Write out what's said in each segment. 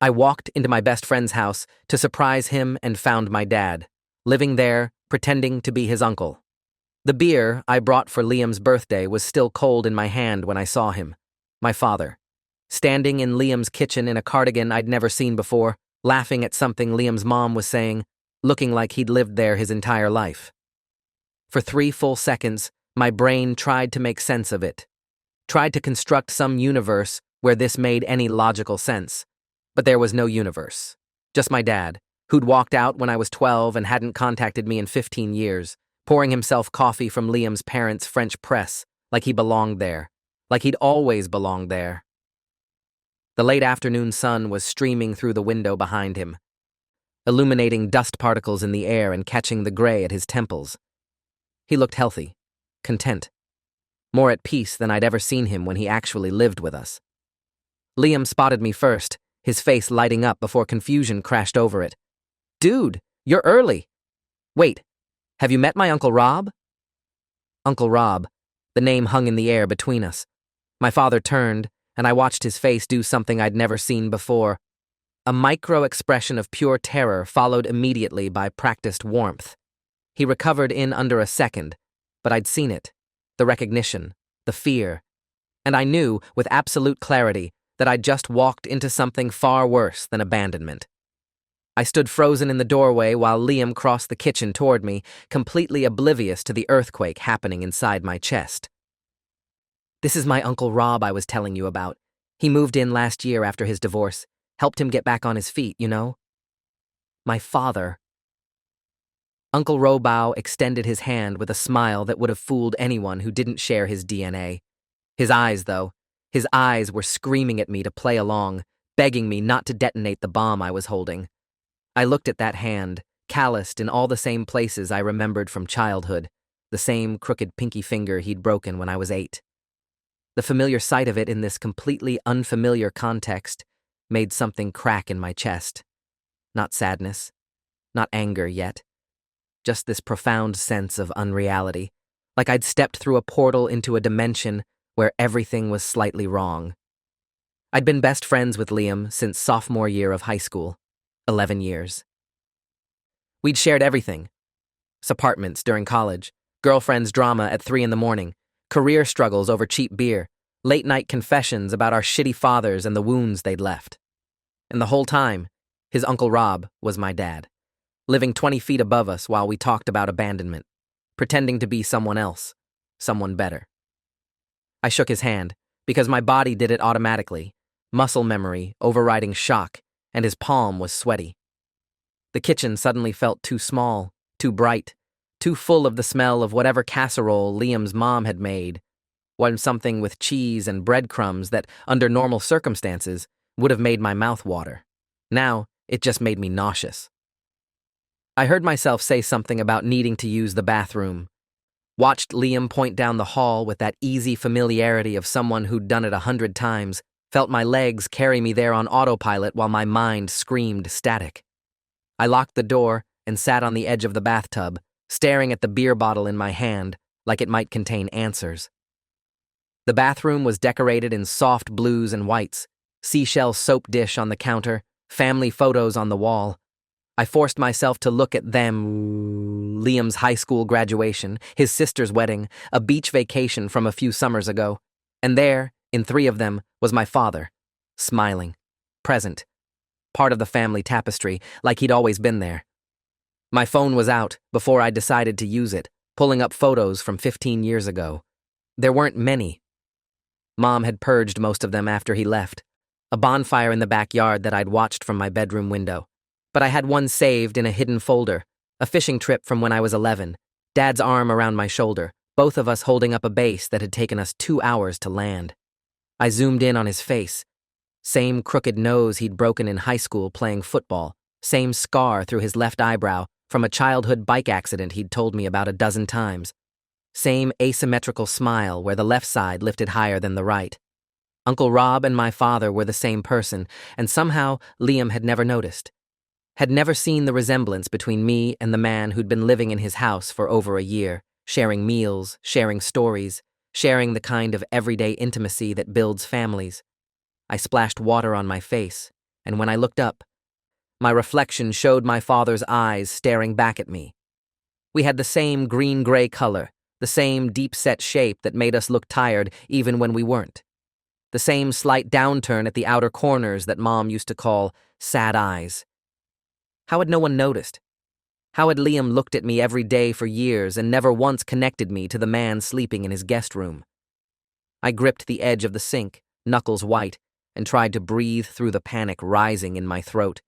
I walked into my best friend's house to surprise him and found my dad, living there, pretending to be his uncle. The beer I brought for Liam's birthday was still cold in my hand when I saw him, my father, standing in Liam's kitchen in a cardigan I'd never seen before, laughing at something Liam's mom was saying, looking like he'd lived there his entire life. For 3 full seconds, my brain tried to make sense of it, tried to construct some universe where this made any logical sense. But there was no universe. Just my dad, who'd walked out when I was 12 and hadn't contacted me in 15 years, pouring himself coffee from Liam's parents' French press, like he belonged there, like he'd always belonged there. The late afternoon sun was streaming through the window behind him, illuminating dust particles in the air and catching the gray at his temples. He looked healthy, content, more at peace than I'd ever seen him when he actually lived with us. Liam spotted me first, his face lighting up before confusion crashed over it. "Dude, you're early. Wait, have you met my Uncle Rob?" Uncle Rob. The name hung in the air between us. My father turned, and I watched his face do something I'd never seen before. A micro-expression of pure terror followed immediately by practiced warmth. He recovered in under a second, but I'd seen it. The recognition, the fear. And I knew, with absolute clarity, that I'd just walked into something far worse than abandonment. I stood frozen in the doorway while Liam crossed the kitchen toward me, completely oblivious to the earthquake happening inside my chest. "This is my Uncle Rob I was telling you about. He moved in last year after his divorce. Helped him get back on his feet, you know?" My father. Uncle Robow extended his hand with a smile that would have fooled anyone who didn't share his DNA. His eyes, though. His eyes were screaming at me to play along, begging me not to detonate the bomb I was holding. I looked at that hand, calloused in all the same places I remembered from childhood, the same crooked pinky finger he'd broken when I was 8. The familiar sight of it in this completely unfamiliar context made something crack in my chest. Not sadness, not anger yet, just this profound sense of unreality, like I'd stepped through a portal into a dimension where everything was slightly wrong. I'd been best friends with Liam since sophomore year of high school, 11 years. We'd shared everything. Apartments during college, girlfriend's drama at 3 in the morning, career struggles over cheap beer, late-night confessions about our shitty fathers and the wounds they'd left. And the whole time, his Uncle Rob was my dad, living 20 feet above us while we talked about abandonment, pretending to be someone else, someone better. I shook his hand, because my body did it automatically, muscle memory overriding shock, and his palm was sweaty. The kitchen suddenly felt too small, too bright, too full of the smell of whatever casserole Liam's mom had made, something with cheese and breadcrumbs that, under normal circumstances, would have made my mouth water. Now, it just made me nauseous. I heard myself say something about needing to use the bathroom. Watched Liam point down the hall with that easy familiarity of someone who'd done it 100 times, felt my legs carry me there on autopilot while my mind screamed static. I locked the door and sat on the edge of the bathtub, staring at the beer bottle in my hand like it might contain answers. The bathroom was decorated in soft blues and whites, seashell soap dish on the counter, family photos on the wall. I forced myself to look at them. Liam's high school graduation, his sister's wedding, a beach vacation from a few summers ago. And there, in 3 of them, was my father, smiling, present, part of the family tapestry, like he'd always been there. My phone was out before I decided to use it, pulling up photos from 15 years ago. There weren't many. Mom had purged most of them after he left, a bonfire in the backyard that I'd watched from my bedroom window. But I had one saved in a hidden folder, a fishing trip from when I was 11, Dad's arm around my shoulder, both of us holding up a base that had taken us 2 hours to land. I zoomed in on his face. Same crooked nose he'd broken in high school playing football, same scar through his left eyebrow from a childhood bike accident he'd told me about a dozen times. Same asymmetrical smile where the left side lifted higher than the right. Uncle Rob and my father were the same person, and somehow Liam had never noticed. Had never seen the resemblance between me and the man who'd been living in his house for over a year, sharing meals, sharing stories, sharing the kind of everyday intimacy that builds families. I splashed water on my face, and when I looked up, my reflection showed my father's eyes staring back at me. We had the same green-gray color, the same deep-set shape that made us look tired even when we weren't. The same slight downturn at the outer corners that Mom used to call sad eyes. How had no one noticed? How had Liam looked at me every day for years and never once connected me to the man sleeping in his guest room? I gripped the edge of the sink, knuckles white, and tried to breathe through the panic rising in my throat.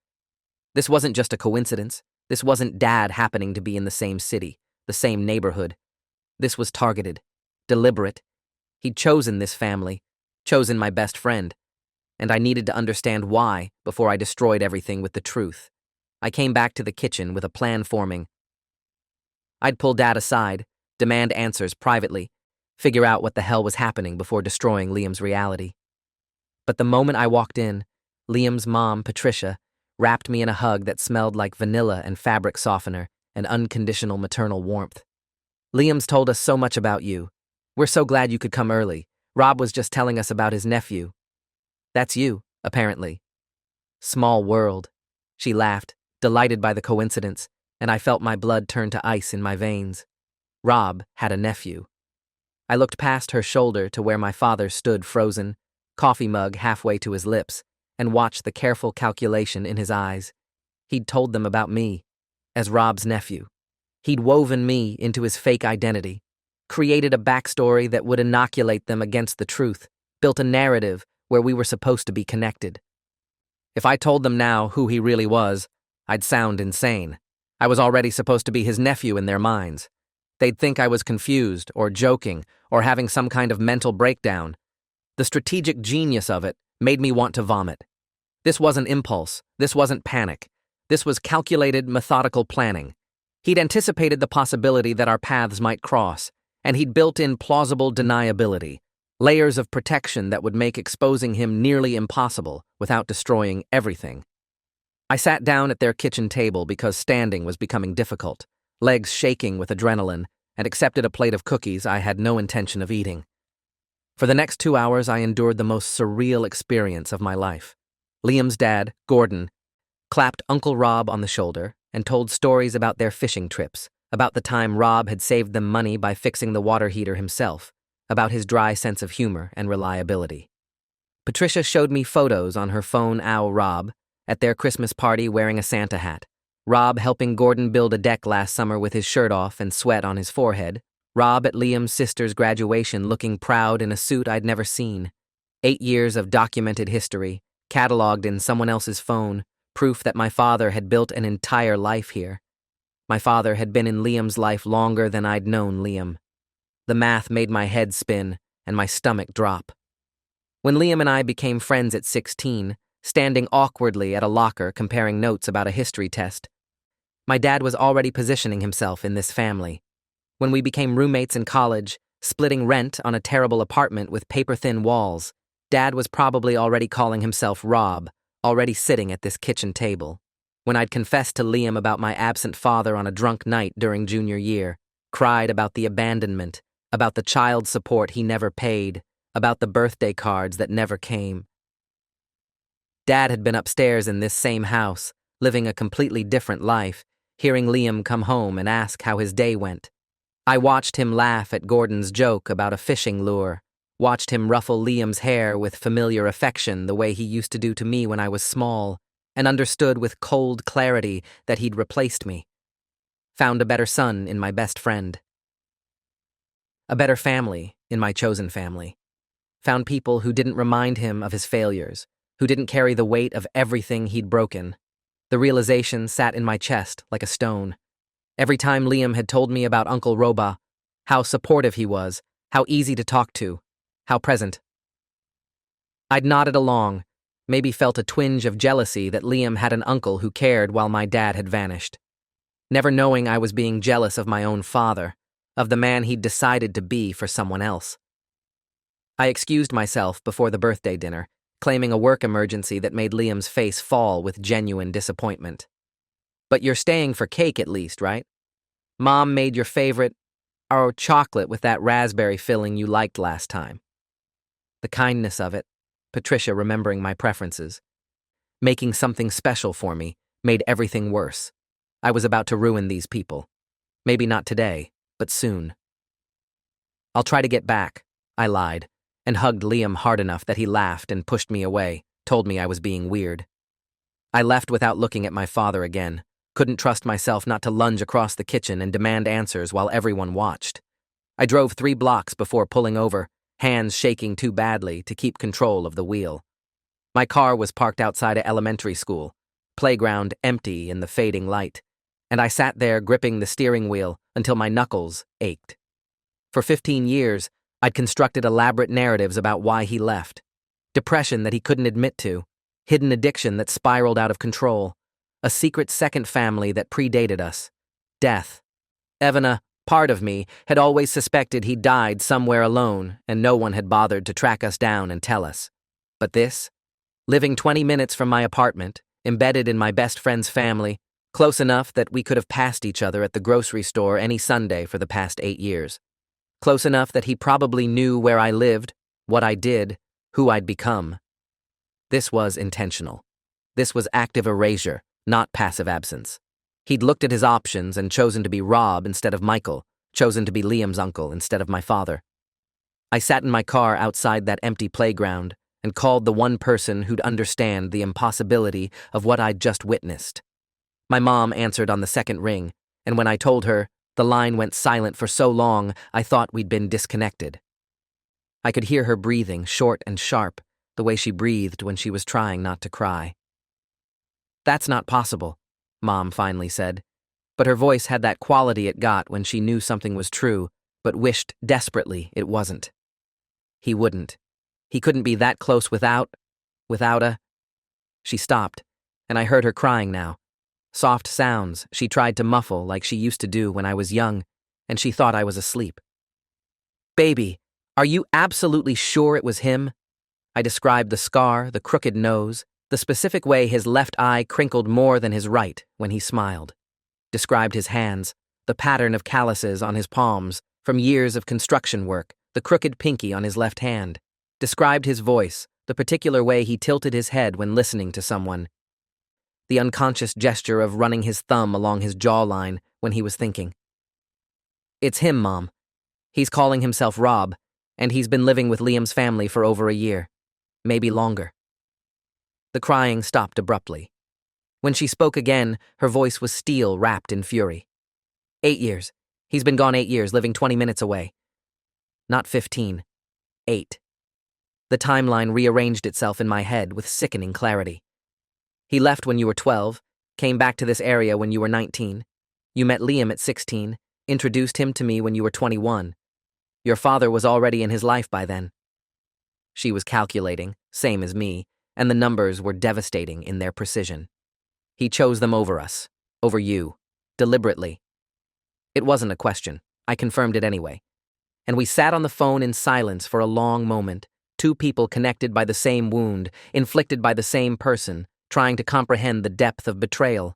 This wasn't just a coincidence. This wasn't Dad happening to be in the same city, the same neighborhood. This was targeted, deliberate. He'd chosen this family, chosen my best friend, and I needed to understand why before I destroyed everything with the truth. I came back to the kitchen with a plan forming. I'd pull Dad aside, demand answers privately, figure out what the hell was happening before destroying Liam's reality. But the moment I walked in, Liam's mom, Patricia, wrapped me in a hug that smelled like vanilla and fabric softener and unconditional maternal warmth. "Liam's told us so much about you. We're so glad you could come early. Rob was just telling us about his nephew." "That's you, apparently." "Small world." She laughed, delighted by the coincidence, and I felt my blood turn to ice in my veins. Rob had a nephew. I looked past her shoulder to where my father stood frozen, coffee mug halfway to his lips, and watched the careful calculation in his eyes. He'd told them about me, as Rob's nephew. He'd woven me into his fake identity, created a backstory that would inoculate them against the truth, built a narrative where we were supposed to be connected. If I told them now who he really was, I'd sound insane. I was already supposed to be his nephew in their minds. They'd think I was confused, or joking, or having some kind of mental breakdown. The strategic genius of it made me want to vomit. This wasn't impulse. This wasn't panic. This was calculated, methodical planning. He'd anticipated the possibility that our paths might cross, and he'd built in plausible deniability, layers of protection that would make exposing him nearly impossible without destroying everything. I sat down at their kitchen table because standing was becoming difficult, legs shaking with adrenaline, and accepted a plate of cookies I had no intention of eating. For the next 2 hours, I endured the most surreal experience of my life. Liam's dad, Gordon, clapped Uncle Rob on the shoulder and told stories about their fishing trips, about the time Rob had saved them money by fixing the water heater himself, about his dry sense of humor and reliability. Patricia showed me photos on her phone Rob at their Christmas party wearing a Santa hat, Rob helping Gordon build a deck last summer with his shirt off and sweat on his forehead, Rob at Liam's sister's graduation looking proud in a suit I'd never seen. 8 years of documented history, cataloged in someone else's phone, proof that my father had built an entire life here. My father had been in Liam's life longer than I'd known Liam. The math made my head spin and my stomach drop. When Liam and I became friends at 16, standing awkwardly at a locker comparing notes about a history test, my dad was already positioning himself in this family. When we became roommates in college, splitting rent on a terrible apartment with paper-thin walls, Dad was probably already calling himself Rob, already sitting at this kitchen table. When I'd confessed to Liam about my absent father on a drunk night during junior year, cried about the abandonment, about the child support he never paid, about the birthday cards that never came. Dad had been upstairs in this same house, living a completely different life, hearing Liam come home and ask how his day went. I watched him laugh at Gordon's joke about a fishing lure, watched him ruffle Liam's hair with familiar affection the way he used to do to me when I was small, and understood with cold clarity that he'd replaced me. Found a better son in my best friend. A better family in my chosen family. Found people who didn't remind him of his failures, who didn't carry the weight of everything he'd broken. The realization sat in my chest like a stone. Every time Liam had told me about Uncle Roba, how supportive he was, how easy to talk to, how present. I'd nodded along, maybe felt a twinge of jealousy that Liam had an uncle who cared while my dad had vanished. Never knowing I was being jealous of my own father, of the man he'd decided to be for someone else. I excused myself before the birthday dinner, claiming a work emergency that made Liam's face fall with genuine disappointment. "But you're staying for cake at least, right? Mom made your favorite, chocolate with that raspberry filling you liked last time." The kindness of it, Patricia remembering my preferences. making something special for me, made everything worse. I was about to ruin these people. Maybe not today, but soon. I'll try to get back, I lied, and hugged Liam hard enough that he laughed and pushed me away, told me I was being weird. I left without looking at my father again, couldn't trust myself not to lunge across the kitchen and demand answers while everyone watched. I drove 3 blocks before pulling over, hands shaking too badly to keep control of the wheel. My car was parked outside a elementary school, playground empty in the fading light, and I sat there gripping the steering wheel until my knuckles ached. For 15 years, I'd constructed elaborate narratives about why he left. Depression that he couldn't admit to, hidden addiction that spiraled out of control, a secret second family that predated us, death. Evana, part of me, had always suspected he died somewhere alone and no one had bothered to track us down and tell us. But this? Living 20 minutes from my apartment, embedded in my best friend's family, close enough that we could have passed each other at the grocery store any Sunday for the past 8 years. Close enough that he probably knew where I lived, what I did, who I'd become. This was intentional. This was active erasure, not passive absence. He'd looked at his options and chosen to be Rob instead of Michael, chosen to be Liam's uncle instead of my father. I sat in my car outside that empty playground and called the one person who'd understand the impossibility of what I'd just witnessed. My mom answered on the second ring, and when I told her, the line went silent for so long I thought we'd been disconnected. I could hear her breathing, short and sharp, the way she breathed when she was trying not to cry. "That's not possible," Mom finally said, but her voice had that quality it got when she knew something was true, but wished desperately it wasn't. He wouldn't. He couldn't be that close without a... She stopped, and I heard her crying now. Soft sounds she tried to muffle like she used to do when I was young, and she thought I was asleep. "Baby, are you absolutely sure it was him?" I described the scar, the crooked nose, the specific way his left eye crinkled more than his right when he smiled. Described his hands, the pattern of calluses on his palms from years of construction work, the crooked pinky on his left hand. Described his voice, the particular way he tilted his head when listening to someone. The unconscious gesture of running his thumb along his jawline when he was thinking. "It's him, Mom. He's calling himself Rob, and he's been living with Liam's family for over a year. Maybe longer." The crying stopped abruptly. When she spoke again, her voice was steel wrapped in fury. 8 years. He's been gone 8 years, living 20 minutes away. Not 15. 8. The timeline rearranged itself in my head with sickening clarity. He left when you were 12, came back to this area when you were 19. You met Liam at 16, introduced him to me when you were 21. Your father was already in his life by then. She was calculating, same as me, and the numbers were devastating in their precision. He chose them over us, over you, deliberately. It wasn't a question. I confirmed it anyway. And we sat on the phone in silence for a long moment, 2 people connected by the same wound, inflicted by the same person, trying to comprehend the depth of betrayal.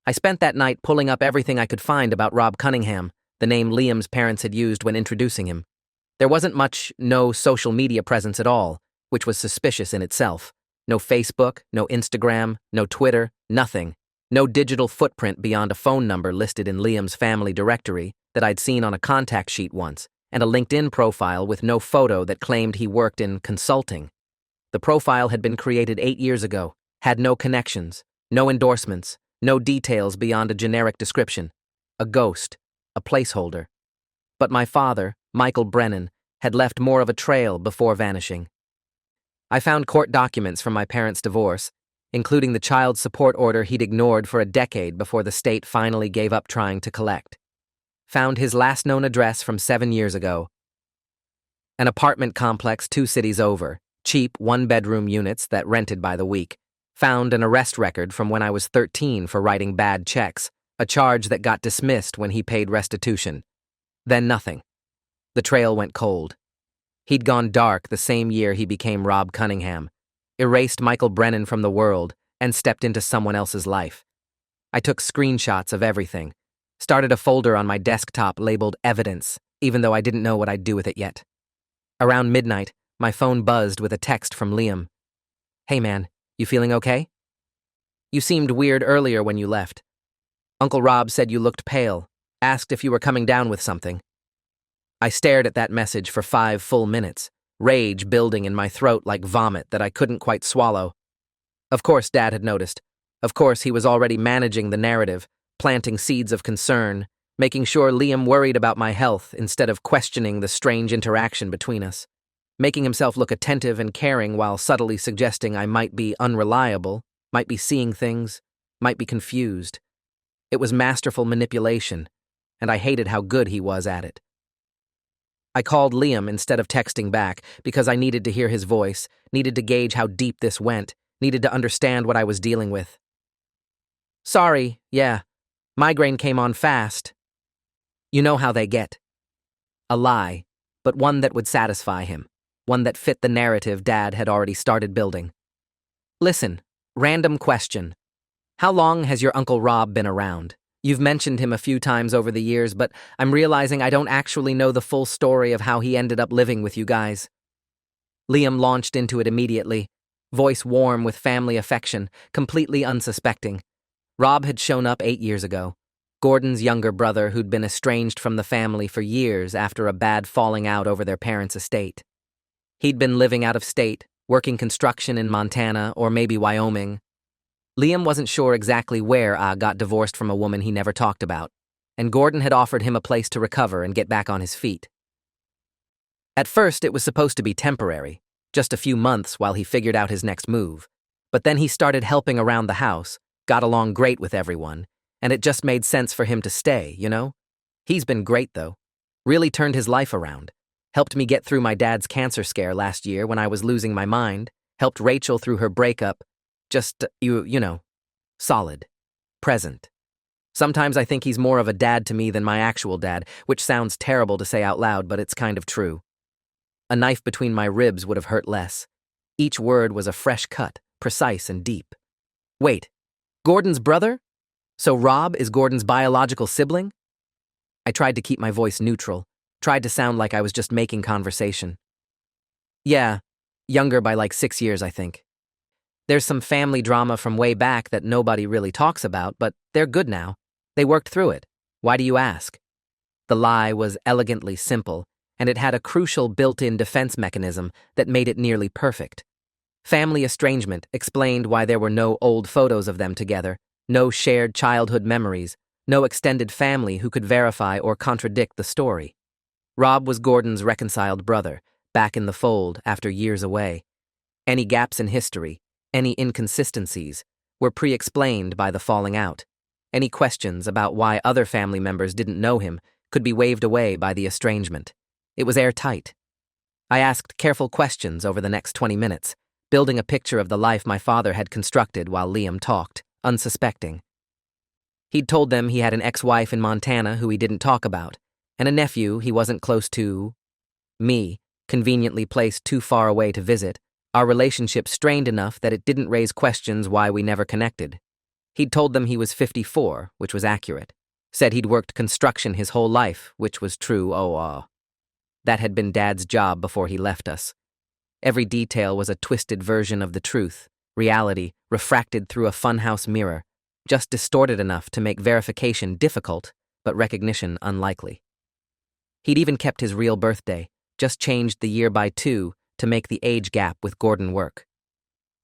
I spent that night pulling up everything I could find about Rob Cunningham, the name Liam's parents had used when introducing him. There wasn't much, no social media presence at all, which was suspicious in itself. No Facebook, no Instagram, no Twitter, nothing. No digital footprint beyond a phone number listed in Liam's family directory that I'd seen on a contact sheet once, and a LinkedIn profile with no photo that claimed he worked in consulting. The profile had been created 8 years ago, had no connections, no endorsements, no details beyond a generic description. A ghost, a placeholder. But my father, Michael Brennan, had left more of a trail before vanishing. I found court documents from my parents' divorce, including the child support order he'd ignored for a decade before the state finally gave up trying to collect. Found his last known address from 7 years ago. An apartment complex 2 cities over, cheap 1-bedroom units that rented by the week. Found an arrest record from when I was 13 for writing bad checks, a charge that got dismissed when he paid restitution. Then nothing. The trail went cold. He'd gone dark the same year he became Rob Cunningham, erased Michael Brennan from the world, and stepped into someone else's life. I took screenshots of everything, started a folder on my desktop labeled Evidence, even though I didn't know what I'd do with it yet. Around midnight, my phone buzzed with a text from Liam. "Hey man, you feeling okay?" You seemed weird earlier when you left. Uncle Rob said you looked pale, asked if you were coming down with something. I stared at that message for 5 full minutes, rage building in my throat like vomit that I couldn't quite swallow. Of course Dad had noticed. Of course he was already managing the narrative, planting seeds of concern, making sure Liam worried about my health instead of questioning the strange interaction between us, making himself look attentive and caring while subtly suggesting I might be unreliable, might be seeing things, might be confused. It was masterful manipulation, and I hated how good he was at it. I called Liam instead of texting back because I needed to hear his voice, needed to gauge how deep this went, needed to understand what I was dealing with. Sorry, yeah, migraine came on fast. You know how they get. A lie, but one that would satisfy him, one that fit the narrative Dad had already started building. Listen, random question. How long has your Uncle Rob been around? You've mentioned him a few times over the years, but I'm realizing I don't actually know the full story of how he ended up living with you guys. Liam launched into it immediately, voice warm with family affection, completely unsuspecting. Rob had shown up 8 years ago. Gordon's younger brother who'd been estranged from the family for years after a bad falling out over their parents' estate. He'd been living out of state, working construction in Montana or maybe Wyoming. Liam wasn't sure exactly where got divorced from a woman he never talked about, and Gordon had offered him a place to recover and get back on his feet. At first, it was supposed to be temporary, just a few months while he figured out his next move, but then he started helping around the house, got along great with everyone, and it just made sense for him to stay, you know? He's been great, though. Really turned his life around. Helped me get through my dad's cancer scare last year when I was losing my mind. Helped Rachel through her breakup. Just, you know, solid. Present. Sometimes I think he's more of a dad to me than my actual dad, which sounds terrible to say out loud, but it's kind of true. A knife between my ribs would have hurt less. Each word was a fresh cut, precise and deep. Wait, Gordon's brother? So Rob is Gordon's biological sibling? I tried to keep my voice neutral, tried to sound like I was just making conversation. Yeah, younger by like 6 years, I think. There's some family drama from way back that nobody really talks about, but they're good now. They worked through it. Why do you ask? The lie was elegantly simple, and it had a crucial built-in defense mechanism that made it nearly perfect. Family estrangement explained why there were no old photos of them together, no shared childhood memories, no extended family who could verify or contradict the story. Rob was Gordon's reconciled brother, back in the fold after years away. Any gaps in history, any inconsistencies, were pre-explained by the falling out. Any questions about why other family members didn't know him could be waved away by the estrangement. It was airtight. I asked careful questions over the next 20 minutes, building a picture of the life my father had constructed while Liam talked, unsuspecting. He'd told them he had an ex-wife in Montana who he didn't talk about, and a nephew he wasn't close to. Me, conveniently placed too far away to visit, our relationship strained enough that it didn't raise questions why we never connected. He'd told them he was 54, which was accurate. Said he'd worked construction his whole life, which was true, That had been Dad's job before he left us. Every detail was a twisted version of the truth, reality refracted through a funhouse mirror, just distorted enough to make verification difficult, but recognition unlikely. He'd even kept his real birthday, just changed the year by 2 to make the age gap with Gordon work.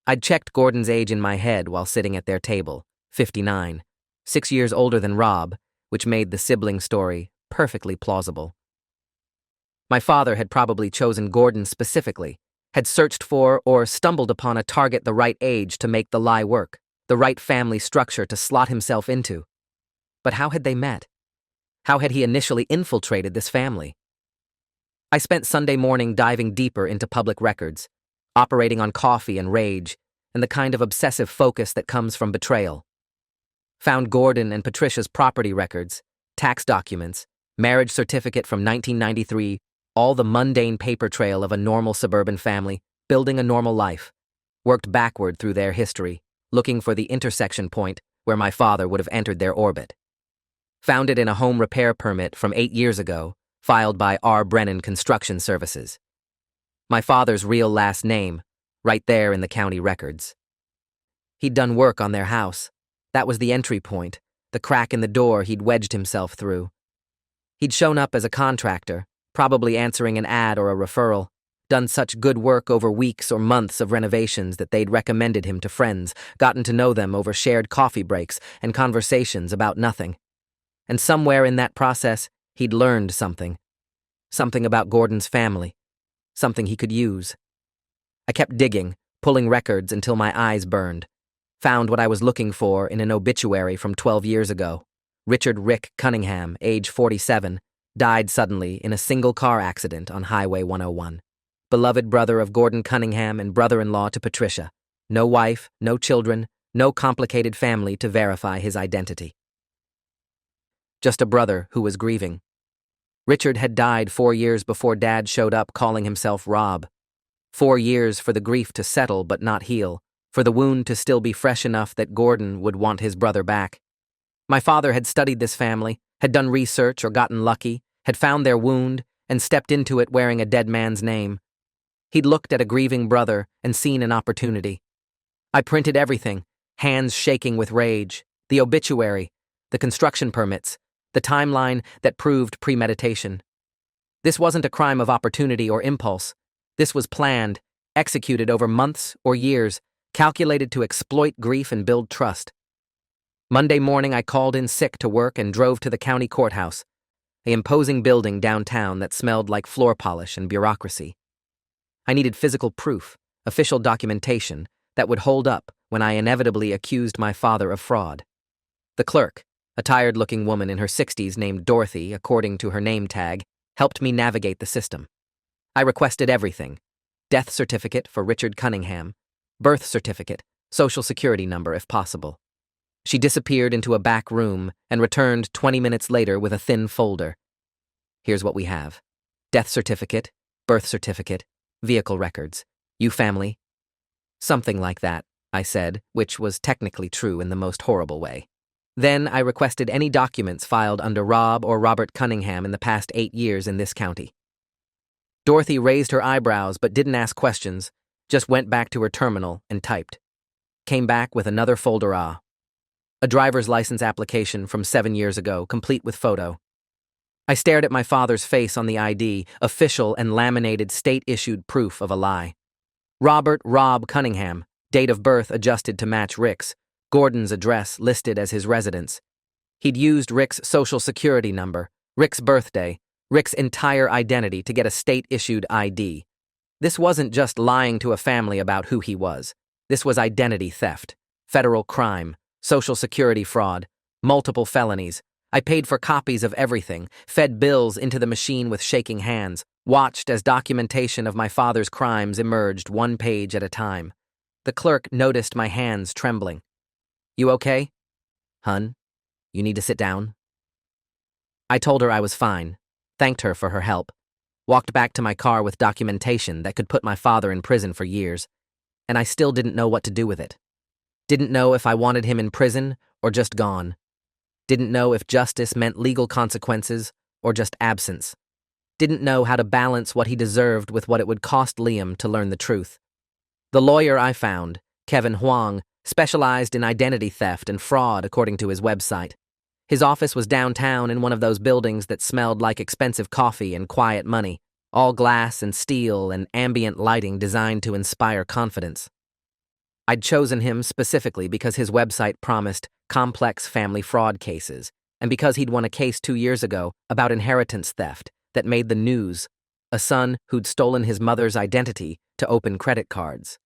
I'd checked Gordon's age in my head while sitting at their table, 59, 6 years older than Rob, which made the sibling story perfectly plausible. My father had probably chosen Gordon specifically, had searched for or stumbled upon a target the right age to make the lie work, the right family structure to slot himself into. But how had they met? How had he initially infiltrated this family? I spent Sunday morning diving deeper into public records, operating on coffee and rage, and the kind of obsessive focus that comes from betrayal. Found Gordon and Patricia's property records, tax documents, marriage certificate from 1993, all the mundane paper trail of a normal suburban family, building a normal life. Worked backward through their history, looking for the intersection point where my father would have entered their orbit. Found it in a home repair permit from 8 years ago, filed by R. Brennan Construction Services. My father's real last name, right there in the county records. He'd done work on their house. That was the entry point, the crack in the door he'd wedged himself through. He'd shown up as a contractor, probably answering an ad or a referral, done such good work over weeks or months of renovations that they'd recommended him to friends, gotten to know them over shared coffee breaks and conversations about nothing. And somewhere in that process, he'd learned something. Something about Gordon's family. Something he could use. I kept digging, pulling records until my eyes burned. Found what I was looking for in an obituary from 12 years ago. Richard Rick Cunningham, age 47, died suddenly in a single-car accident on Highway 101. Beloved brother of Gordon Cunningham and brother-in-law to Patricia. No wife, no children, no complicated family to verify his identity. Just a brother who was grieving. Richard had died 4 years before Dad showed up calling himself Rob. 4 years for the grief to settle but not heal, for the wound to still be fresh enough that Gordon would want his brother back. My father had studied this family, had done research or gotten lucky, had found their wound, and stepped into it wearing a dead man's name. He'd looked at a grieving brother and seen an opportunity. I printed everything, hands shaking with rage, the obituary, the construction permits, the timeline that proved premeditation. This wasn't a crime of opportunity or impulse. This was planned, executed over months or years, calculated to exploit grief and build trust. Monday morning, I called in sick to work and drove to the county courthouse, an imposing building downtown that smelled like floor polish and bureaucracy. I needed physical proof, official documentation, that would hold up when I inevitably accused my father of fraud. The clerk, a tired-looking woman in her 60s named Dorothy, according to her name tag, helped me navigate the system. I requested everything: death certificate for Richard Cunningham, birth certificate, social security number if possible. She disappeared into a back room and returned 20 minutes later with a thin folder. Here's what we have: death certificate, birth certificate, vehicle records, you family. Something like that, I said, which was technically true in the most horrible way. Then I requested any documents filed under Rob or Robert Cunningham in the past 8 years in this county. Dorothy raised her eyebrows but didn't ask questions, just went back to her terminal and typed. Came back with another folder. A driver's license application from 7 years ago, complete with photo. I stared at my father's face on the ID, official and laminated state-issued proof of a lie. Robert Rob Cunningham, date of birth adjusted to match Rick's, Gordon's address listed as his residence. He'd used Rick's social security number, Rick's birthday, Rick's entire identity to get a state-issued ID. This wasn't just lying to a family about who he was. This was identity theft, federal crime, social security fraud, multiple felonies. I paid for copies of everything, fed bills into the machine with shaking hands, watched as documentation of my father's crimes emerged 1 page at a time. The clerk noticed my hands trembling. You okay? Hun, you need to sit down. I told her I was fine, thanked her for her help, walked back to my car with documentation that could put my father in prison for years, and I still didn't know what to do with it. Didn't know if I wanted him in prison or just gone. Didn't know if justice meant legal consequences or just absence. Didn't know how to balance what he deserved with what it would cost Liam to learn the truth. The lawyer I found, Kevin Huang, specialized in identity theft and fraud according to his website. His office was downtown in one of those buildings that smelled like expensive coffee and quiet money, all glass and steel and ambient lighting designed to inspire confidence. I'd chosen him specifically because his website promised complex family fraud cases, and because he'd won a case 2 years ago about inheritance theft that made the news, a son who'd stolen his mother's identity to open credit cards.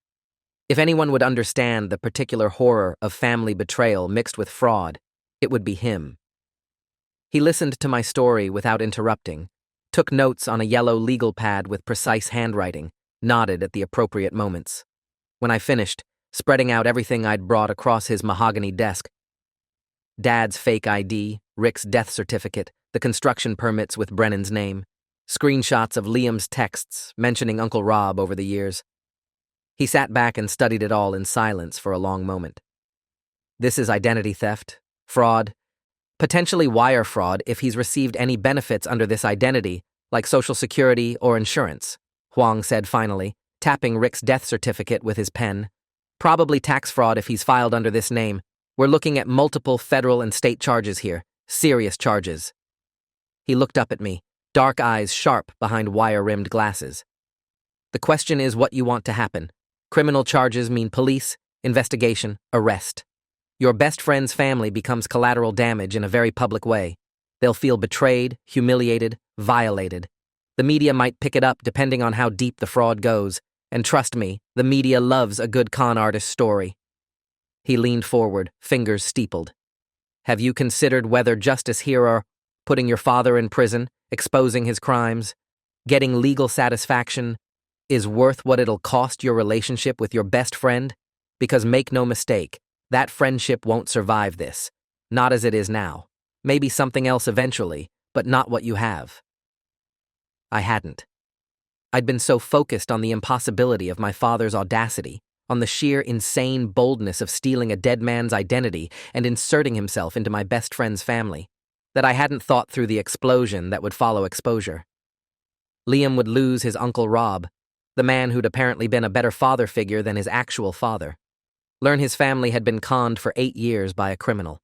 If anyone would understand the particular horror of family betrayal mixed with fraud, it would be him. He listened to my story without interrupting, took notes on a yellow legal pad with precise handwriting, nodded at the appropriate moments. When I finished, spreading out everything I'd brought across his mahogany desk: Dad's fake ID, Rick's death certificate, the construction permits with Brennan's name, screenshots of Liam's texts mentioning Uncle Rob over the years. He sat back and studied it all in silence for a long moment. This is identity theft, fraud, potentially wire fraud if he's received any benefits under this identity, like Social Security or insurance, Huang said finally, tapping Rick's death certificate with his pen. Probably tax fraud if he's filed under this name. We're looking at multiple federal and state charges here. Serious charges. He looked up at me, dark eyes sharp behind wire-rimmed glasses. The question is what you want to happen. Criminal charges mean police, investigation, arrest. Your best friend's family becomes collateral damage in a very public way. They'll feel betrayed, humiliated, violated. The media might pick it up depending on how deep the fraud goes. And trust me, the media loves a good con artist story. He leaned forward, fingers steepled. Have you considered whether justice here or putting your father in prison, exposing his crimes, getting legal satisfaction, is worth what it'll cost your relationship with your best friend? Because make no mistake, that friendship won't survive this. Not as it is now. Maybe something else eventually, but not what you have. I hadn't. I'd been so focused on the impossibility of my father's audacity, on the sheer insane boldness of stealing a dead man's identity and inserting himself into my best friend's family, that I hadn't thought through the explosion that would follow exposure. Liam would lose his Uncle Rob, the man who'd apparently been a better father figure than his actual father. Learn his family had been conned for 8 years by a criminal.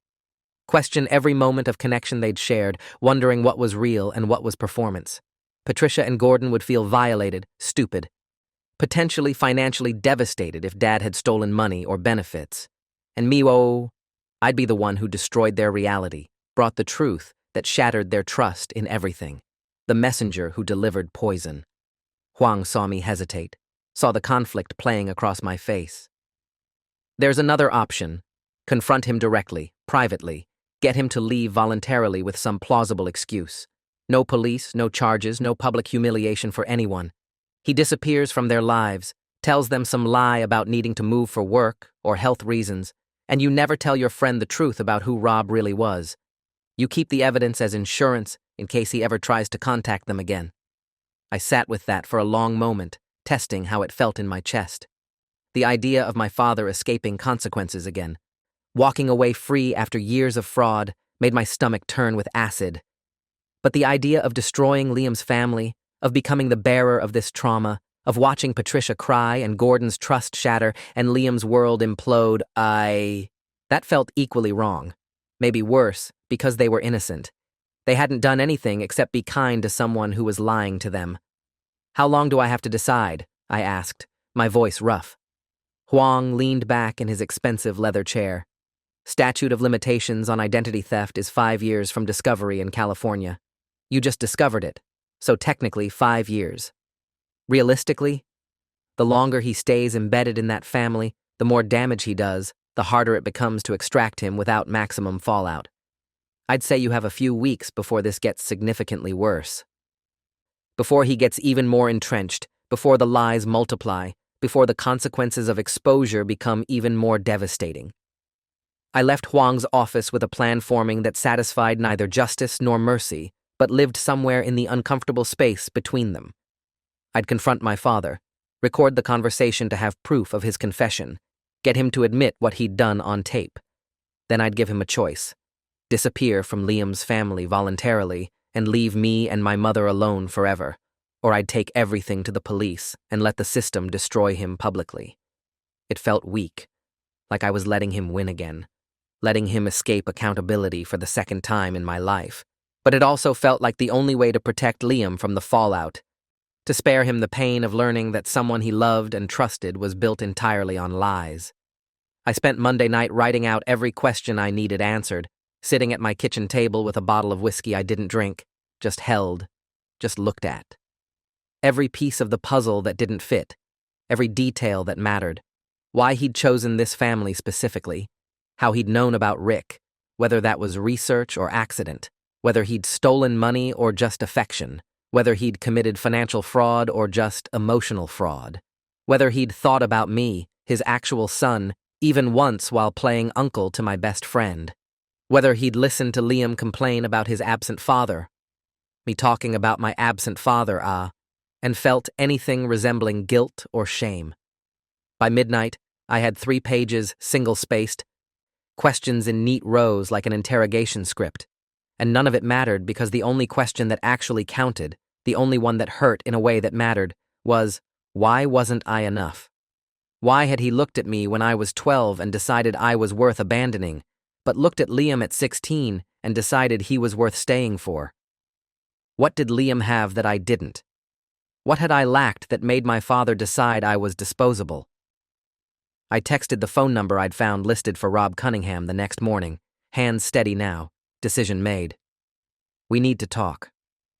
Question every moment of connection they'd shared, wondering what was real and what was performance. Patricia and Gordon would feel violated, stupid, potentially financially devastated if Dad had stolen money or benefits. And me, oh, I'd be the one who destroyed their reality, brought the truth that shattered their trust in everything, the messenger who delivered poison. Huang saw me hesitate, saw the conflict playing across my face. There's another option. Confront him directly, privately, get him to leave voluntarily with some plausible excuse. No police, no charges, no public humiliation for anyone. He disappears from their lives, tells them some lie about needing to move for work or health reasons, and you never tell your friend the truth about who Rob really was. You keep the evidence as insurance in case he ever tries to contact them again. I sat with that for a long moment, testing how it felt in my chest. The idea of my father escaping consequences again, walking away free after years of fraud, made my stomach turn with acid. But the idea of destroying Liam's family, of becoming the bearer of this trauma, of watching Patricia cry and Gordon's trust shatter and Liam's world implode, that felt equally wrong. Maybe worse, because they were innocent. They hadn't done anything except be kind to someone who was lying to them. How long do I have to decide? I asked, my voice rough. Huang leaned back in his expensive leather chair. Statute of limitations on identity theft is 5 years from discovery in California. You just discovered it, so technically 5 years. Realistically, the longer he stays embedded in that family, the more damage he does, the harder it becomes to extract him without maximum fallout. I'd say you have a few weeks before this gets significantly worse. Before he gets even more entrenched, before the lies multiply, before the consequences of exposure become even more devastating. I left Huang's office with a plan forming that satisfied neither justice nor mercy, but lived somewhere in the uncomfortable space between them. I'd confront my father, record the conversation to have proof of his confession, get him to admit what he'd done on tape. Then I'd give him a choice: disappear from Liam's family voluntarily and leave me and my mother alone forever, or I'd take everything to the police and let the system destroy him publicly. It felt weak, like I was letting him win again, letting him escape accountability for the second time in my life. But it also felt like the only way to protect Liam from the fallout, to spare him the pain of learning that someone he loved and trusted was built entirely on lies. I spent Monday night writing out every question I needed answered, sitting at my kitchen table with a bottle of whiskey I didn't drink, just held, just looked at. Every piece of the puzzle that didn't fit, every detail that mattered, why he'd chosen this family specifically, how he'd known about Rick, whether that was research or accident, whether he'd stolen money or just affection, whether he'd committed financial fraud or just emotional fraud, whether he'd thought about me, his actual son, even once while playing uncle to my best friend, whether he'd listened to Liam complain about his absent father, me talking about my absent father, and felt anything resembling guilt or shame. By midnight, I had 3 pages, single-spaced, questions in neat rows like an interrogation script. And none of it mattered because the only question that actually counted, the only one that hurt in a way that mattered, was, why wasn't I enough? Why had he looked at me when I was 12 and decided I was worth abandoning, but looked at Liam at 16 and decided he was worth staying for? What did Liam have that I didn't? What had I lacked that made my father decide I was disposable? I texted the phone number I'd found listed for Rob Cunningham the next morning, hands steady now, decision made. We need to talk.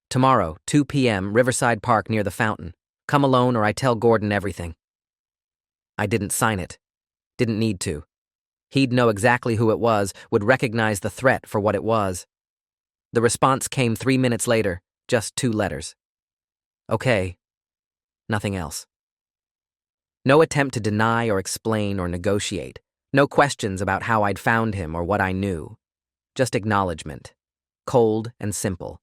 Tomorrow, 2 p.m., Riverside Park near the fountain. Come alone or I tell Gordon everything. I didn't sign it. Didn't need to. He'd know exactly who it was, would recognize the threat for what it was. The response came 3 minutes later, just 2 letters. Okay. Nothing else. No attempt to deny or explain or negotiate. No questions about how I'd found him or what I knew. Just acknowledgement. Cold and simple.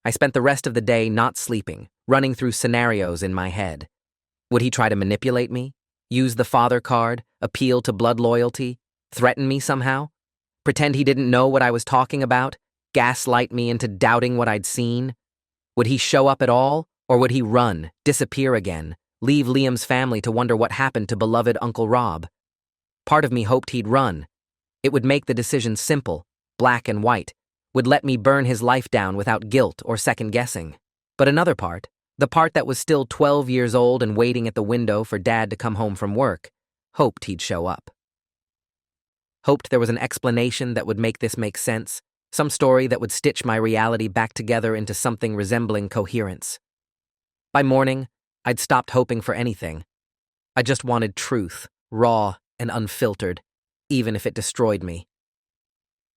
I spent the rest of the day not sleeping, running through scenarios in my head. Would he try to manipulate me? Use the father card? Appeal to blood loyalty? Threaten me somehow? Pretend he didn't know what I was talking about? Gaslight me into doubting what I'd seen? Would he show up at all? Or would he run, disappear again, leave Liam's family to wonder what happened to beloved Uncle Rob? Part of me hoped he'd run. It would make the decision simple, black and white, would let me burn his life down without guilt or second-guessing. But another part, the part that was still 12 years old and waiting at the window for Dad to come home from work, hoped he'd show up. Hoped there was an explanation that would make this make sense, some story that would stitch my reality back together into something resembling coherence. By morning, I'd stopped hoping for anything. I just wanted truth, raw and unfiltered, even if it destroyed me.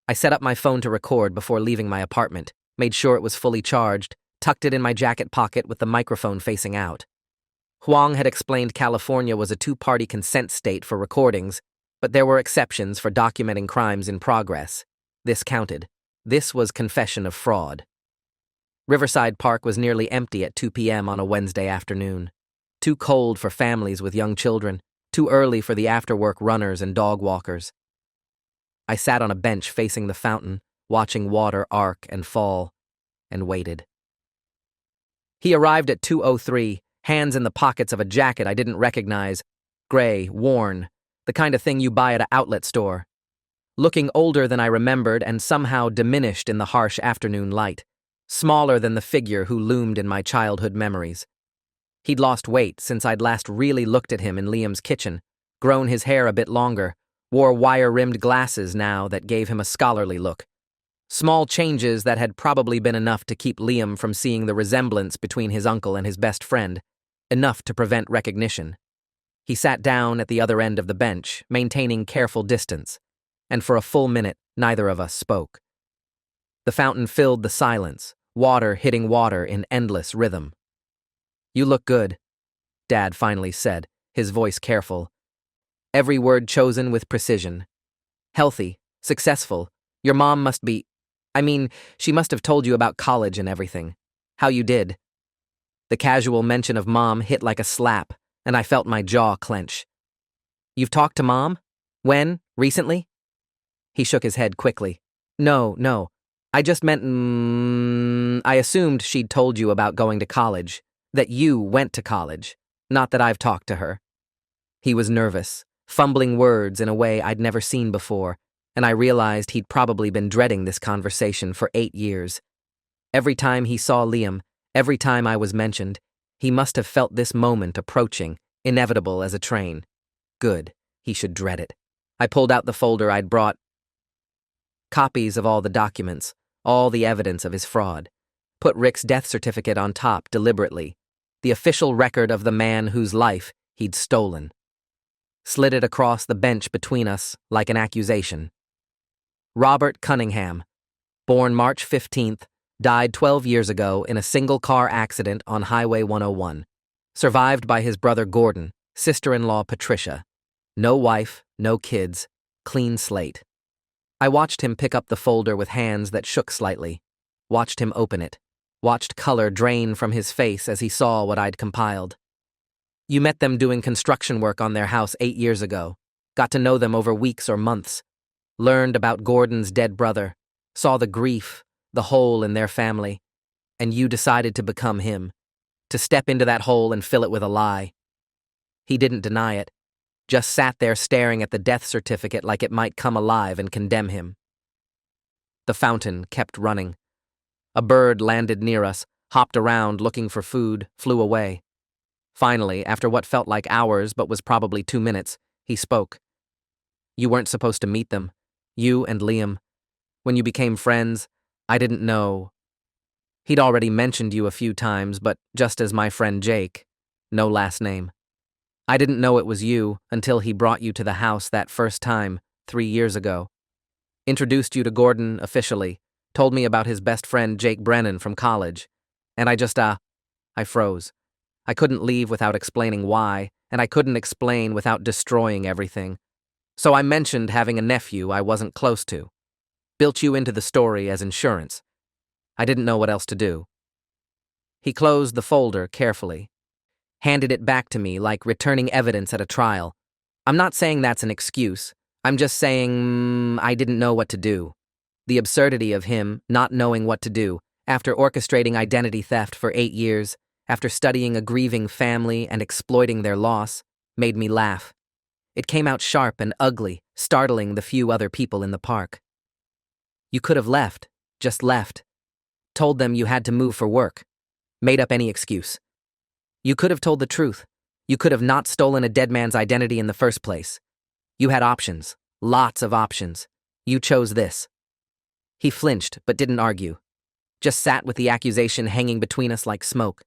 I set up my phone to record before leaving my apartment, made sure it was fully charged, tucked it in my jacket pocket with the microphone facing out. Huang had explained California was a 2-party consent state for recordings, but there were exceptions for documenting crimes in progress. This counted. This was confession of fraud. Riverside Park was nearly empty at 2 p.m. on a Wednesday afternoon. Too cold for families with young children, too early for the after-work runners and dog walkers. I sat on a bench facing the fountain, watching water arc and fall, and waited. He arrived at 2:03, hands in the pockets of a jacket I didn't recognize, gray, worn, the kind of thing you buy at an outlet store. Looking older than I remembered and somehow diminished in the harsh afternoon light, smaller than the figure who loomed in my childhood memories. He'd lost weight since I'd last really looked at him in Liam's kitchen, grown his hair a bit longer, wore wire-rimmed glasses now that gave him a scholarly look. Small changes that had probably been enough to keep Liam from seeing the resemblance between his uncle and his best friend, enough to prevent recognition. He sat down at the other end of the bench, maintaining careful distance, and for a full minute, neither of us spoke. The fountain filled the silence, water hitting water in endless rhythm. "You look good," Dad finally said, his voice careful. Every word chosen with precision. "Healthy, successful. Your mom must be... she must have told you about college and everything. How you did." The casual mention of Mom hit like a slap, and I felt my jaw clench. "You've talked to Mom? When? Recently?" He shook his head quickly. No. I just meant, I assumed she'd told you about going to college, that you went to college, not that I've talked to her." He was nervous, fumbling words in a way I'd never seen before, and I realized he'd probably been dreading this conversation for 8 years. Every time he saw Liam, every time I was mentioned, he must have felt this moment approaching, inevitable as a train. Good, he should dread it. I pulled out the folder I'd brought. Copies of all the documents, all the evidence of his fraud. Put Rick's death certificate on top deliberately, the official record of the man whose life he'd stolen. Slid it across the bench between us like an accusation. Robert Cunningham, born March 15th, died 12 years ago in a single-car accident on Highway 101. Survived by his brother Gordon, sister-in-law Patricia. No wife, no kids, clean slate. I watched him pick up the folder with hands that shook slightly. Watched him open it. Watched color drain from his face as he saw what I'd compiled. "You met them doing construction work on their house 8 years ago. Got to know them over weeks or months. Learned about Gordon's dead brother. Saw the grief, the hole in their family. And you decided to become him. To step into that hole and fill it with a lie." He didn't deny it. just sat there staring at the death certificate like it might come alive and condemn him. The fountain kept running. A bird landed near us, hopped around looking for food, flew away. Finally, after what felt like hours but was probably 2 minutes, he spoke. You weren't supposed to meet them. You and Liam. When you became friends, I didn't know. He'd already mentioned you a few times, but just as my friend Jake. No last name. I didn't know it was you until he brought you to the house that first time, 3 years ago. Introduced you to Gordon officially, told me about his best friend Jake Brennan from college. And I froze. I couldn't leave without explaining why, and I couldn't explain without destroying everything. So I mentioned having a nephew I wasn't close to. Built you into the story as insurance. I didn't know what else to do. He closed the folder carefully. Handed it back to me like returning evidence at a trial. I'm not saying that's an excuse. I'm just saying I didn't know what to do. The absurdity of him not knowing what to do, after orchestrating identity theft for 8 years, after studying a grieving family and exploiting their loss, made me laugh. It came out sharp and ugly, startling the few other people in the park. You could have left, just left. Told them you had to move for work. Made up any excuse. You could have told the truth. You could have not stolen a dead man's identity in the first place. You had options, lots of options. You chose this. He flinched, but didn't argue. Just sat with the accusation hanging between us like smoke.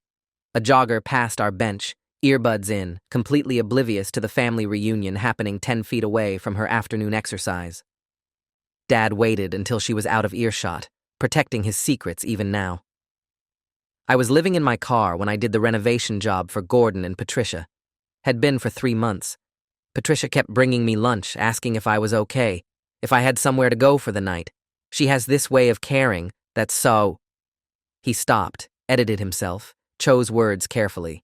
A jogger passed our bench, earbuds in, completely oblivious to the family reunion happening 10 feet away from her afternoon exercise. Dad waited until she was out of earshot, protecting his secrets even now. I was living in my car when I did the renovation job for Gordon and Patricia. Had been for 3 months. Patricia kept bringing me lunch, asking if I was okay, if I had somewhere to go for the night. She has this way of caring that's so... He stopped, edited himself, chose words carefully.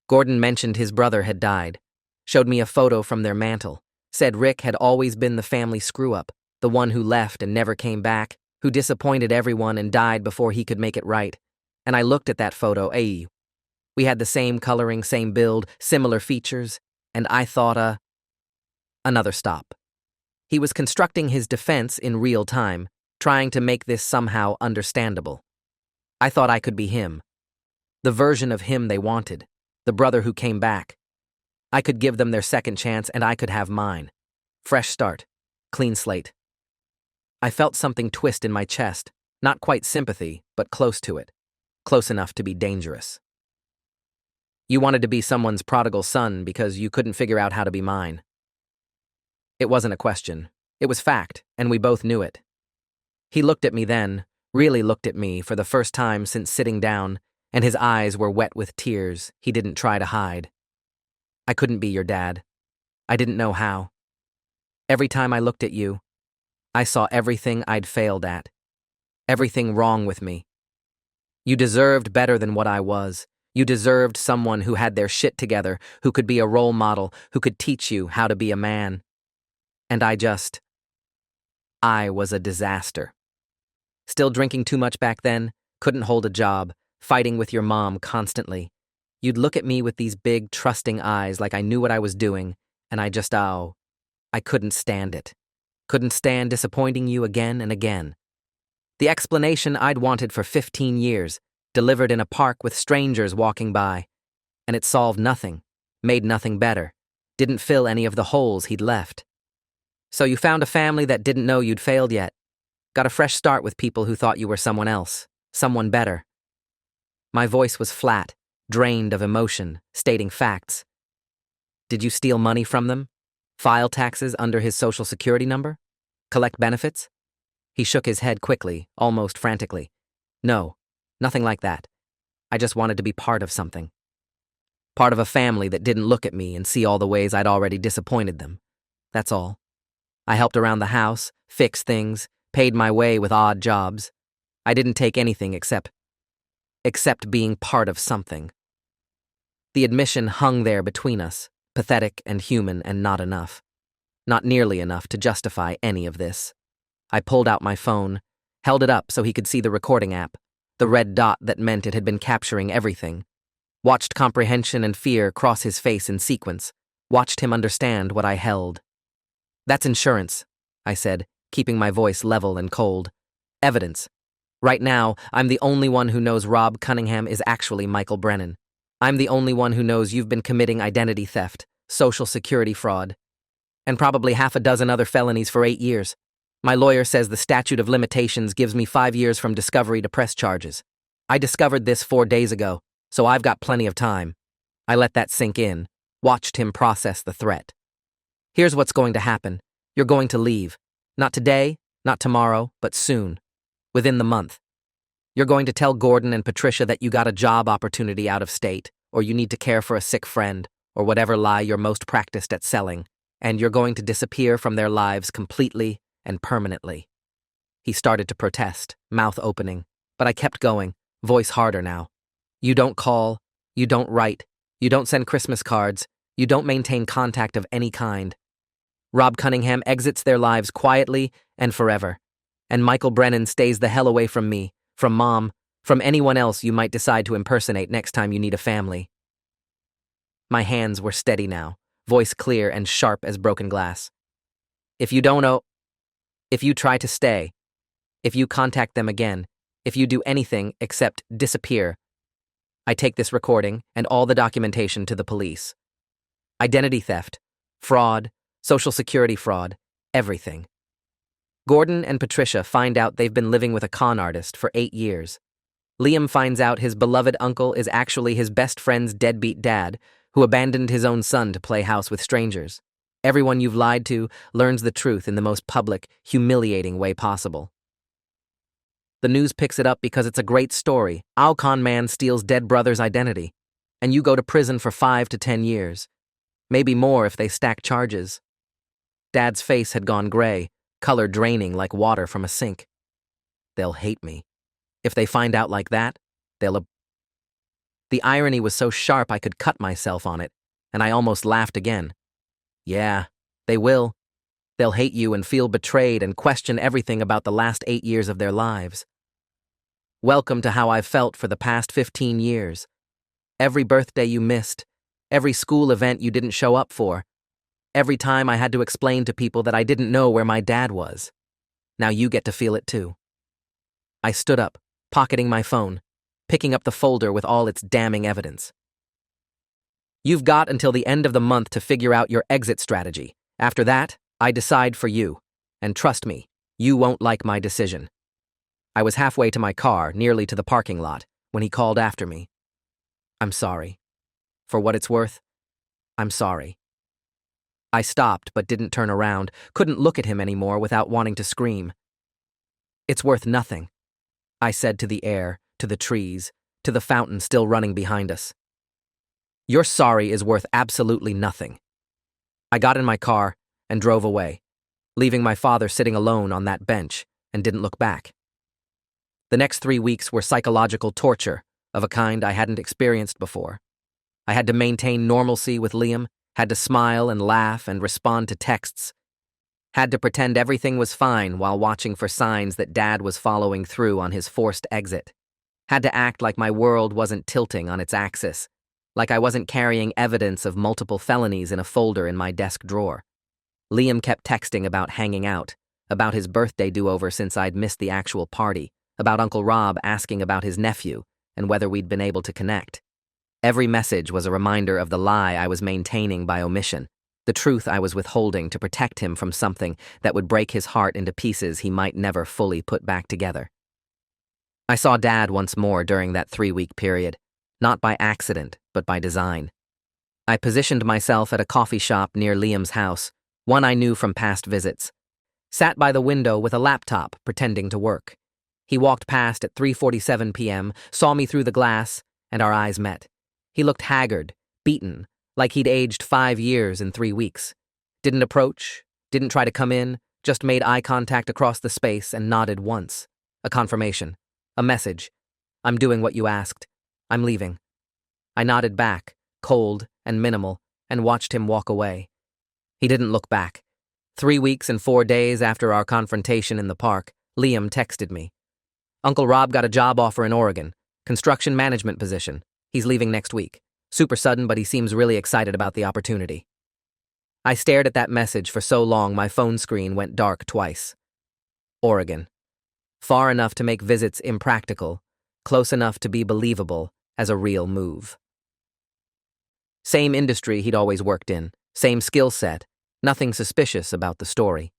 Gordon mentioned his brother had died, showed me a photo from their mantle, said Rick had always been the family screw-up, the one who left and never came back, who disappointed everyone and died before he could make it right. And I looked at that photo, we had the same coloring, same build, similar features, and I thought, another stop. He was constructing his defense in real time, trying to make this somehow understandable. I thought I could be him. The version of him they wanted, the brother who came back. I could give them their second chance and I could have mine. Fresh start, clean slate. I felt something twist in my chest, not quite sympathy, but close to it. Close enough to be dangerous. You wanted to be someone's prodigal son because you couldn't figure out how to be mine. It wasn't a question. It was fact, and we both knew it. He looked at me then, really looked at me for the first time since sitting down, and his eyes were wet with tears he didn't try to hide. I couldn't be your dad. I didn't know how. Every time I looked at you, I saw everything I'd failed at. Everything wrong with me. You deserved better than what I was. You deserved someone who had their shit together, who could be a role model, who could teach you how to be a man. And I was a disaster. Still drinking too much back then, couldn't hold a job, fighting with your mom constantly. You'd look at me with these big, trusting eyes like I knew what I was doing, and I couldn't stand it. Couldn't stand disappointing you again and again. The explanation I'd wanted for 15 years, delivered in a park with strangers walking by. And it solved nothing, made nothing better, didn't fill any of the holes he'd left. So you found a family that didn't know you'd failed yet. Got a fresh start with people who thought you were someone else, someone better. My voice was flat, drained of emotion, stating facts. Did you steal money from them? File taxes under his social security number? Collect benefits? He shook his head quickly, almost frantically. No, nothing like that. I just wanted to be part of something. Part of a family that didn't look at me and see all the ways I'd already disappointed them. That's all. I helped around the house, fixed things, paid my way with odd jobs. I didn't take anything except being part of something. The admission hung there between us, pathetic and human and not enough. Not nearly enough to justify any of this. I pulled out my phone, held it up so he could see the recording app, the red dot that meant it had been capturing everything. Watched comprehension and fear cross his face in sequence, watched him understand what I held. That's insurance, I said, keeping my voice level and cold. Evidence. Right now, I'm the only one who knows Rob Cunningham is actually Michael Brennan. I'm the only one who knows you've been committing identity theft, social security fraud, and probably half a dozen other felonies for 8 years. My lawyer says the statute of limitations gives me 5 years from discovery to press charges. I discovered this 4 days ago, so I've got plenty of time. I let that sink in, watched him process the threat. Here's what's going to happen. You're going to leave. Not today, not tomorrow, but soon. Within the month. You're going to tell Gordon and Patricia that you got a job opportunity out of state, or you need to care for a sick friend, or whatever lie you're most practiced at selling, and you're going to disappear from their lives completely and permanently. He started to protest, mouth opening, but I kept going, voice harder now. You don't call, you don't write, you don't send Christmas cards, you don't maintain contact of any kind. Rob Cunningham exits their lives quietly and forever, and Michael Brennan stays the hell away from me, from Mom, from anyone else you might decide to impersonate next time you need a family. My hands were steady now, voice clear and sharp as broken glass. If you try to stay, if you contact them again, if you do anything except disappear, I take this recording and all the documentation to the police. Identity theft, fraud, social security fraud, everything. Gordon and Patricia find out they've been living with a con artist for 8 years. Liam finds out his beloved uncle is actually his best friend's deadbeat dad, who abandoned his own son to play house with strangers. Everyone you've lied to learns the truth in the most public, humiliating way possible. The news picks it up because it's a great story. Our con man steals dead brother's identity, and you go to prison for 5 to 10 years. Maybe more if they stack charges. Dad's face had gone gray, color draining like water from a sink. They'll hate me. If they find out like that, The irony was so sharp I could cut myself on it, and I almost laughed again. Yeah, they will. They'll hate you and feel betrayed and question everything about the last 8 years of their lives. Welcome to how I've felt for the past 15 years. Every birthday you missed, every school event you didn't show up for, every time I had to explain to people that I didn't know where my dad was. Now you get to feel it too. I stood up, pocketing my phone, picking up the folder with all its damning evidence. You've got until the end of the month to figure out your exit strategy. After that, I decide for you. And trust me, you won't like my decision. I was halfway to my car, nearly to the parking lot, when he called after me. I'm sorry. For what it's worth, I'm sorry. I stopped but didn't turn around, couldn't look at him anymore without wanting to scream. It's worth nothing, I said to the air, to the trees, to the fountain still running behind us. Your sorry is worth absolutely nothing. I got in my car and drove away, leaving my father sitting alone on that bench and didn't look back. The next 3 weeks were psychological torture of a kind I hadn't experienced before. I had to maintain normalcy with Liam, had to smile and laugh and respond to texts, had to pretend everything was fine while watching for signs that Dad was following through on his forced exit, had to act like my world wasn't tilting on its axis, like I wasn't carrying evidence of multiple felonies in a folder in my desk drawer. Liam kept texting about hanging out, about his birthday do-over since I'd missed the actual party, about Uncle Rob asking about his nephew and whether we'd been able to connect. Every message was a reminder of the lie I was maintaining by omission, the truth I was withholding to protect him from something that would break his heart into pieces he might never fully put back together. I saw Dad once more during that 3-week period, not by accident, but by design. I positioned myself at a coffee shop near Liam's house, one I knew from past visits. Sat by the window with a laptop, pretending to work. He walked past at 3:47 p.m., saw me through the glass, and our eyes met. He looked haggard, beaten, like he'd aged 5 years in 3 weeks. Didn't approach, didn't try to come in, just made eye contact across the space and nodded once. A confirmation. A message. I'm doing what you asked. I'm leaving. I nodded back, cold and minimal, and watched him walk away. He didn't look back. 3 weeks and 4 days after our confrontation in the park, Liam texted me. Uncle Rob got a job offer in Oregon, construction management position. He's leaving next week. Super sudden, but he seems really excited about the opportunity. I stared at that message for so long my phone screen went dark twice. Oregon. Far enough to make visits impractical, close enough to be believable as a real move. Same industry he'd always worked in, same skill set, nothing suspicious about the story.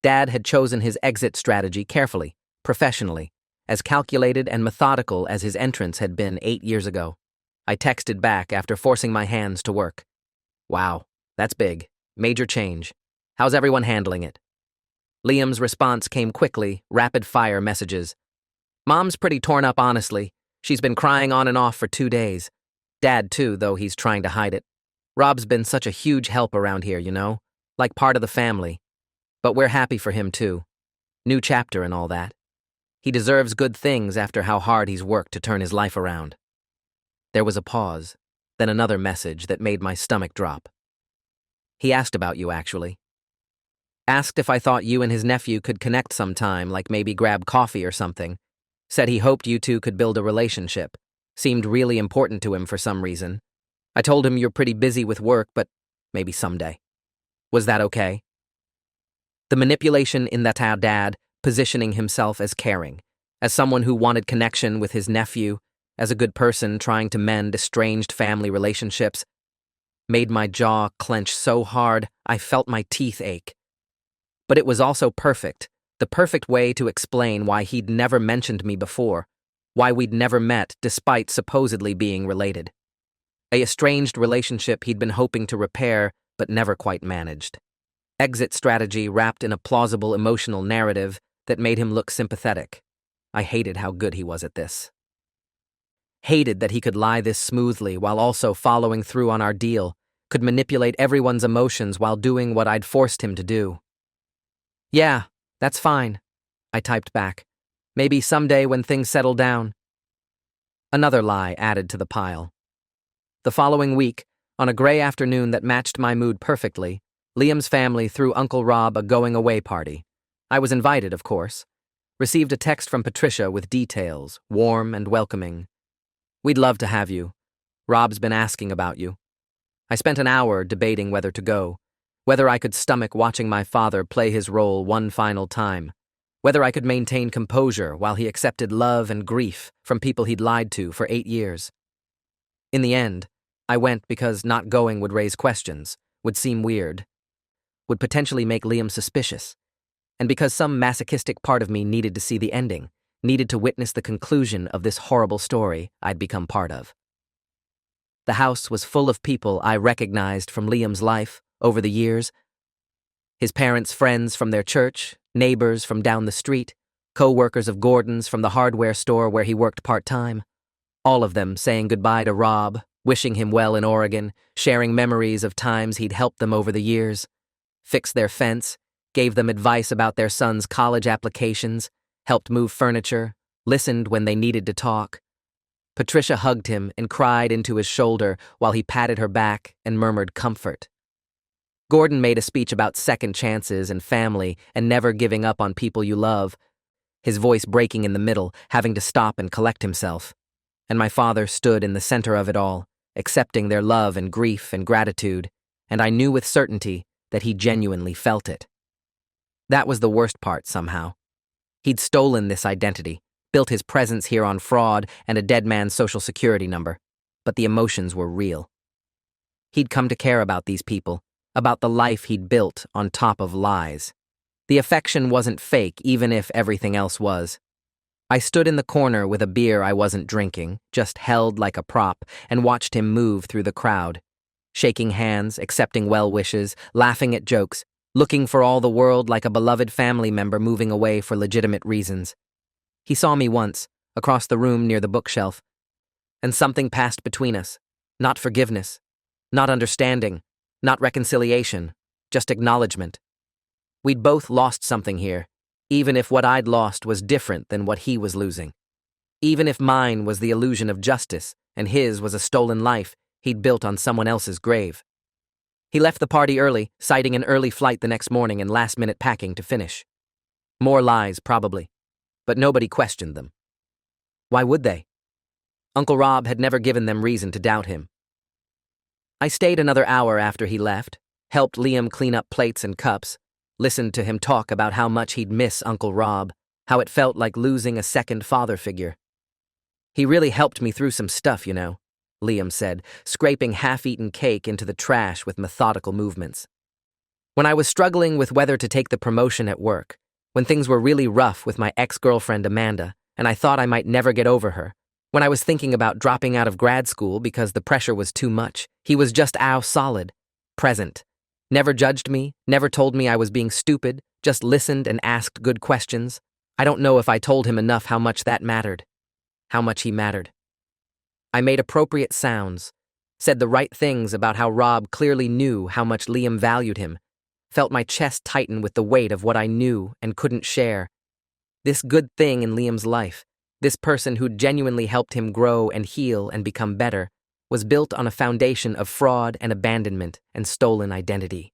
Dad had chosen his exit strategy carefully, professionally, as calculated and methodical as his entrance had been 8 years ago. I texted back after forcing my hands to work. Wow, that's big. Major change. How's everyone handling it? Liam's response came quickly, rapid-fire messages. Mom's pretty torn up, honestly. She's been crying on and off for 2 days. Dad, too, though he's trying to hide it. Rob's been such a huge help around here, you know? Like part of the family. But we're happy for him, too. New chapter and all that. He deserves good things after how hard he's worked to turn his life around. There was a pause, then another message that made my stomach drop. He asked about you, actually. Asked if I thought you and his nephew could connect sometime, like maybe grab coffee or something. Said he hoped you two could build a relationship. Seemed really important to him for some reason. I told him you're pretty busy with work, but maybe someday. Was that okay? The manipulation in that dad, positioning himself as caring, as someone who wanted connection with his nephew, as a good person trying to mend estranged family relationships, made my jaw clench so hard I felt my teeth ache. But it was also perfect, the perfect way to explain why he'd never mentioned me before, why we'd never met despite supposedly being related. A estranged relationship he'd been hoping to repair but never quite managed. Exit strategy wrapped in a plausible emotional narrative that made him look sympathetic. I hated how good he was at this. Hated that he could lie this smoothly while also following through on our deal, could manipulate everyone's emotions while doing what I'd forced him to do. Yeah, that's fine, I typed back. Maybe someday when things settle down. Another lie added to the pile. The following week, on a gray afternoon that matched my mood perfectly, Liam's family threw Uncle Rob a going-away party. I was invited, of course. Received a text from Patricia with details, warm and welcoming. We'd love to have you. Rob's been asking about you. I spent an hour debating whether to go, whether I could stomach watching my father play his role one final time, whether I could maintain composure while he accepted love and grief from people he'd lied to for 8 years. In the end, I went because not going would raise questions, would seem weird, would potentially make Liam suspicious, and because some masochistic part of me needed to see the ending, needed to witness the conclusion of this horrible story I'd become part of. The house was full of people I recognized from Liam's life over the years. His parents' friends from their church, neighbors from down the street, co-workers of Gordon's from the hardware store where he worked part-time. All of them saying goodbye to Rob, wishing him well in Oregon, sharing memories of times he'd helped them over the years, fixed their fence, gave them advice about their son's college applications, helped move furniture, listened when they needed to talk. Patricia hugged him and cried into his shoulder while he patted her back and murmured comfort. Gordon made a speech about second chances and family and never giving up on people you love, his voice breaking in the middle, having to stop and collect himself. And my father stood in the center of it all, accepting their love and grief and gratitude, and I knew with certainty that he genuinely felt it. That was the worst part, somehow. He'd stolen this identity, built his presence here on fraud and a dead man's social security number, but the emotions were real. He'd come to care about these people, about the life he'd built on top of lies. The affection wasn't fake, even if everything else was. I stood in the corner with a beer I wasn't drinking, just held like a prop, and watched him move through the crowd, shaking hands, accepting well wishes, laughing at jokes, looking for all the world like a beloved family member moving away for legitimate reasons. He saw me once, across the room near the bookshelf, and something passed between us. Not forgiveness, not understanding, not reconciliation, just acknowledgement. We'd both lost something here, even if what I'd lost was different than what he was losing. Even if mine was the illusion of justice and his was a stolen life he'd built on someone else's grave. He left the party early, citing an early flight the next morning and last-minute packing to finish. More lies, probably, but nobody questioned them. Why would they? Uncle Rob had never given them reason to doubt him. I stayed another hour after he left, helped Liam clean up plates and cups, listened to him talk about how much he'd miss Uncle Rob, how it felt like losing a second father figure. "He really helped me through some stuff, you know," Liam said, scraping half-eaten cake into the trash with methodical movements. "When I was struggling with whether to take the promotion at work, when things were really rough with my ex-girlfriend Amanda, and I thought I might never get over her, when I was thinking about dropping out of grad school because the pressure was too much, he was just solid, present. Never judged me, never told me I was being stupid, just listened and asked good questions. I don't know if I told him enough how much that mattered. How much he mattered. I made appropriate sounds, said the right things about how Rob clearly knew how much Liam valued him, felt my chest tighten with the weight of what I knew and couldn't share. This good thing in Liam's life, this person who'd genuinely helped him grow and heal and become better, was built on a foundation of fraud and abandonment and stolen identity.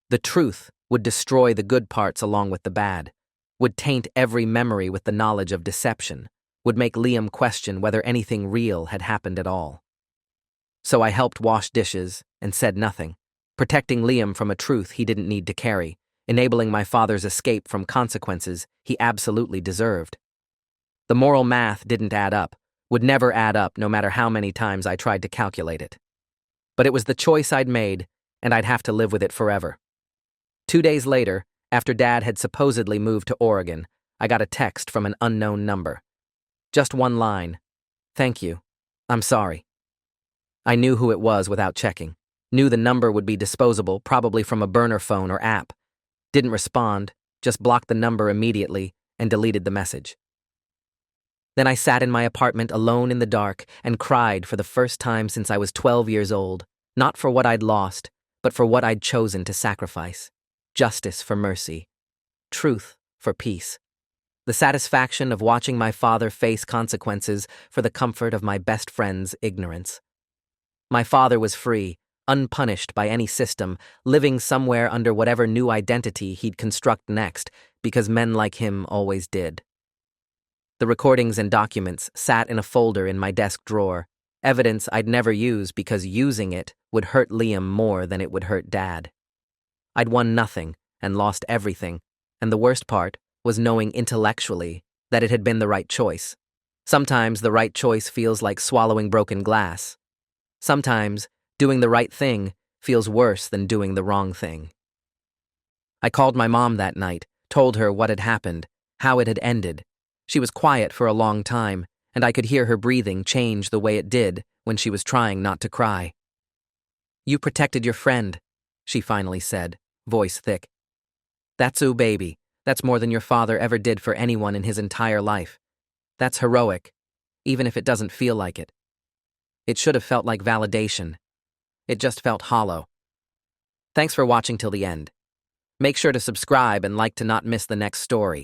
The truth would destroy the good parts along with the bad, would taint every memory with the knowledge of deception, would make Liam question whether anything real had happened at all. So I helped wash dishes and said nothing, protecting Liam from a truth he didn't need to carry, enabling my father's escape from consequences he absolutely deserved. The moral math didn't add up, would never add up no matter how many times I tried to calculate it. But it was the choice I'd made, and I'd have to live with it forever. 2 days later, after Dad had supposedly moved to Oregon, I got a text from an unknown number. Just one line. "Thank you. I'm sorry." I knew who it was without checking. Knew the number would be disposable, probably from a burner phone or app. Didn't respond, just blocked the number immediately and deleted the message. Then I sat in my apartment alone in the dark and cried for the first time since I was 12 years old, not for what I'd lost, but for what I'd chosen to sacrifice. Justice for mercy. Truth for peace. The satisfaction of watching my father face consequences for the comfort of my best friend's ignorance. My father was free, unpunished by any system, living somewhere under whatever new identity he'd construct next, because men like him always did. The recordings and documents sat in a folder in my desk drawer, evidence I'd never use because using it would hurt Liam more than it would hurt Dad. I'd won nothing and lost everything, and the worst part was knowing intellectually that it had been the right choice. Sometimes the right choice feels like swallowing broken glass. Sometimes doing the right thing feels worse than doing the wrong thing. I called my mom that night, told her what had happened, how it had ended. She was quiet for a long time, and I could hear her breathing change the way it did when she was trying not to cry. "You protected your friend," she finally said, voice thick. "That's baby. That's more than your father ever did for anyone in his entire life. That's heroic, even if it doesn't feel like it. It should have felt like validation. It just felt hollow." Thanks for watching till the end. Make sure to subscribe and like to not miss the next story.